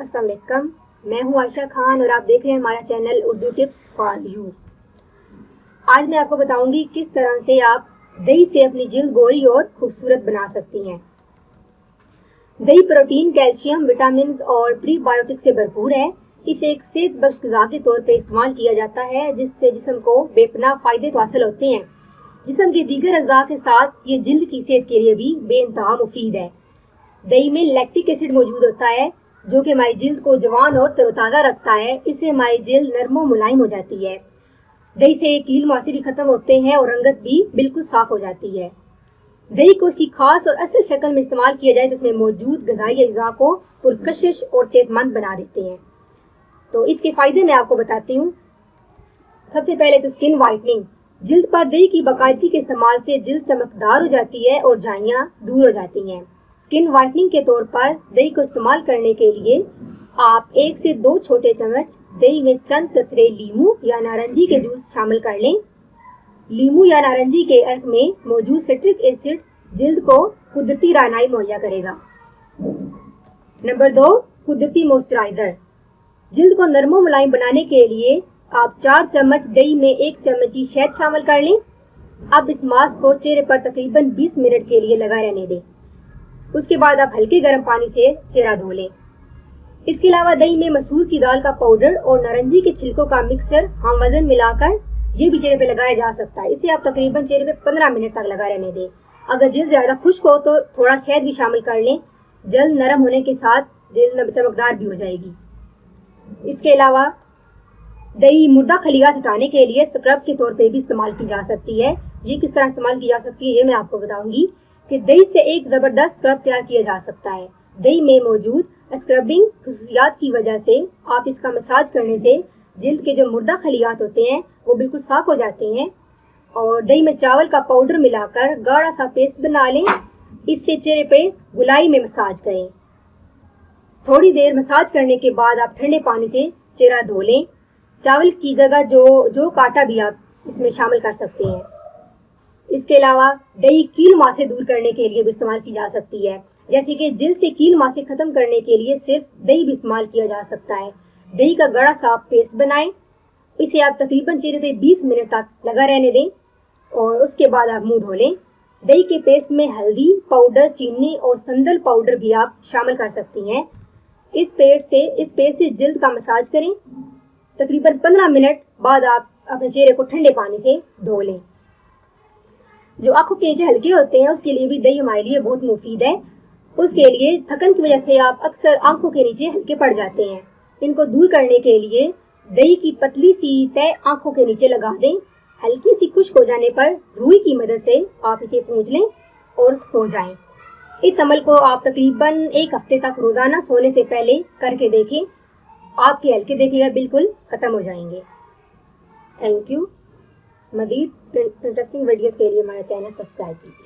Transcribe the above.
अस्सलाम वालेकुम, मैं हूं आयशा खान और आप देख रहे हैं हमारा channel Urdu tips for you. आज मैं आपको बताऊंगी किस तरह से आप दही से अपनी जिल्द गोरी और खूबसूरत बना सकती हैं। दही प्रोटीन, कैल्शियम, विटामिन और प्रीबायोटिक से भरपूर है। इसे एक सेहत बख्श ग़िज़ा के तौर पर इस्तेमाल किया जाता है, जिससे जिस्म को बेपनाह फ़ायदे तो हासिल होते हैं। जिस्म के दीगर अज़ा के साथ ये जिल्द की सेहत के लिए भी बेइंतहा मुफीद है। दही में लैक्टिक एसिड मौजूद होता है, जो कि हमारी जिल्द को जवान और तरोताज़ा रखता है। इससे हमारी जिल्द नरम और मुलायम हो जाती है। दही से कील मुआसे भी खत्म होते हैं और रंगत भी बिल्कुल साफ हो जाती है। दही को उसकी खास और असल शक्ल में इस्तेमाल किया जाए तो इसमें मौजूद ग़िज़ाई अज्जा को पुरकशिश और सेहतमंद बना देते हैं। तो इसके फ़ायदे मैं आपको बताती हूँ। सबसे पहले तो स्किन वाइटनिंग। जिल्द पर दही की बाकायदगी के इस्तेमाल से जिल्द चमकदार हो जाती है और झाइयाँ दूर हो जाती हैं। स्किन वाइटनिंग के तौर पर दही को इस्तेमाल करने के लिए आप 1 से 2 छोटे चम्मच दही में चंद कतरे लीमू या नारंगी के जूस शामिल कर लें। लीमू या नारंगी के अर्क में मौजूद सिट्रिक एसिड जिल्द को कुदरती रानाई मुहैया करेगा। नंबर 2, कुदरती मॉइस्चराइज़र। जिल्द को नरम और मुलायम बनाने के लिए आप 4 चम्मच दही में 1 चम्मच शहद शामिल कर लें। अब इस मास्क को चेहरे पर तकरीबन 20 मिनट के लिए लगा रहने दें। उसके बाद आप हल्के गर्म पानी से चेहरा धो लें। इसके अलावा दही में मसूर की दाल का पाउडर और नारंगी के छिलकों का मिक्सचर हम वजन मिलाकर ये भी चेहरे पे लगाया जा सकता है। इसे आप तकरीबन चेहरे पे 15 मिनट तक लगा रहने दें। अगर जिल्द ज़्यादा खुश्क हो तो थोड़ा शहद भी शामिल कर लें। जल्द नरम होने के साथ जिल्द चमकदार भी हो जाएगी। इसके अलावा दही मुर्दा खलियात हटाने के लिए स्क्रब के तौर पे भी इस्तेमाल की जा सकती है। ये किस तरह इस्तेमाल की जा सकती है ये मैं आपको बताऊंगी कि दही से एक ज़बरदस्त स्क्रब तैयार किया जा सकता है। दही में मौजूद स्क्रबिंग खसूसियात की वजह से आप इसका मसाज करने से जिल्द के जो मुर्दा खलियात होते हैं वो बिल्कुल साफ हो जाते हैं। और दही में चावल का पाउडर मिलाकर गाढ़ा सा पेस्ट बना लें। इससे चेहरे पे गुलाई में मसाज करें। थोड़ी देर मसाज करने के बाद आप ठंडे पानी से चेहरा धो लें। चावल की जगह जो काटा भी आप इसमें शामिल कर सकते हैं। इसके अलावा दही कील मुआसे दूर करने के लिए भी इस्तेमाल की जा सकती है। जैसे कि जिल्द से कील मुआसे खत्म करने के लिए सिर्फ दही भी इस्तेमाल किया जा सकता है। दही का गाढ़ा सा पेस्ट बनाएं। इसे आप तकरीबन चेहरे पे 20 मिनट तक लगा रहने दें और उसके बाद आप मुंह धो लें। दही के पेस्ट में हल्दी पाउडर, चीनी और संदल पाउडर भी आप शामिल कर सकती हैं। इस पेस्ट से जिल्द का मसाज करें। तकरीबन 15 मिनट बाद आप अपने चेहरे को ठंडे पानी से धो लें। जो आंखों के नीचे हल्के होते हैं उसके लिए भी दही हमारे लिए बहुत मुफीद है। उसके लिए थकन की वजह से आप अक्सर आंखों के नीचे हल्के पड़ जाते हैं। इनको दूर करने के लिए दही की पतली सी तह आंखों के नीचे लगा दें। हल्की सी खुश्क हो जाने पर रुई की मदद से आप इसे पूंछ लें और सो जाएं। इस अमल को आप तकरीबन 1 हफ्ते तक रोजाना सोने से पहले करके देखें। आपके हल्के देखिएगा बिल्कुल खत्म हो जाएंगे। Thank you. मज़ीद इंटरेस्टिंग वीडियोस के लिए हमारा चैनल सब्सक्राइब कीजिए।